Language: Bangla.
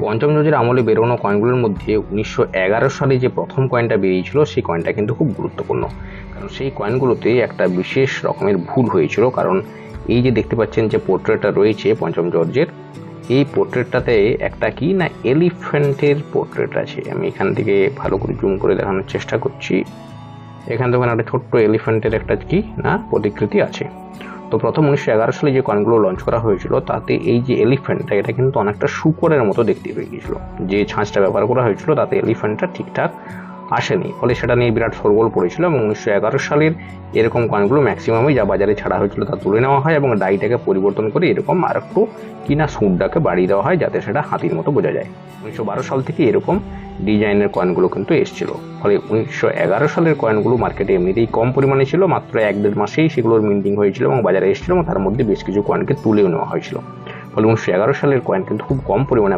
পঞ্চম জর্জের আমলে বেরোনো কয়েনগুলোর মধ্যে 1911 সালে যে প্রথম কয়েনটা বেরিয়েছিল সেই কয়েনটা কিন্তু খুব গুরুত্বপূর্ণ, কারণ সেই কয়েনগুলোতে একটা বিশেষ রকমের ভুল হয়েছিল। কারণ এই যে দেখতে পাচ্ছেন যে পোর্ট্রেটটা রয়েছে পঞ্চম জর্জের, এই পোর্ট্রেটটাতে একটা কি না এলিফ্যান্টের পোর্ট্রেট আছে। আমি এখান থেকে ভালো করে জুম করে দেখানোর চেষ্টা করছি। এখান থেকে একটা ছোট্ট এলিফ্যান্টের একটা কি না প্রতিকৃতি আছে। তো প্রথম 1911 সালে যে কয়েনগুলো লঞ্চ করা হয়েছিল তাতে এই যে এলিফ্যান্টটা, এটা কিন্তু অনেকটা শূকরের মতো দেখতে হয়ে গিয়েছিল। যে ছাঁচটা ব্যবহার করা হয়েছিল তাতে এলিফ্যান্টটা ঠিকঠাক আসেনি, ফলে সেটা নিয়ে বিরাট শোরগোল পড়েছিল। এবং 1911 সালের এরকম কয়েনগুলো ম্যাক্সিমামই যা বাজারে ছাড়া হয়েছিল তা তুলে নেওয়া হয় এবং ডাইটাকে পরিবর্তন করে এরকম আর একটু কিনা সুরটাকে বাড়িয়ে দেওয়া হয় যাতে সেটা হাতির মতো বোঝা যায়। 1912 সাল থেকে এরকম ডিজাইনের কয়েনগুলো কিন্তু এসেছিল। ফলে 1911 সালের কয়েনগুলো মার্কেটে এমনিতেই কম পরিমাণে ছিল, মাত্র 1-1.5 মাসেই সেগুলোর মিন্টিং হয়েছিল এবং বাজারে এসেছিল এবং তার মধ্যে বেশ কিছু কয়েনকে তুলেও নেওয়া হয়েছিল। ফলে 1911 সালের কয়েন কিন্তু খুব কম পরিমাণে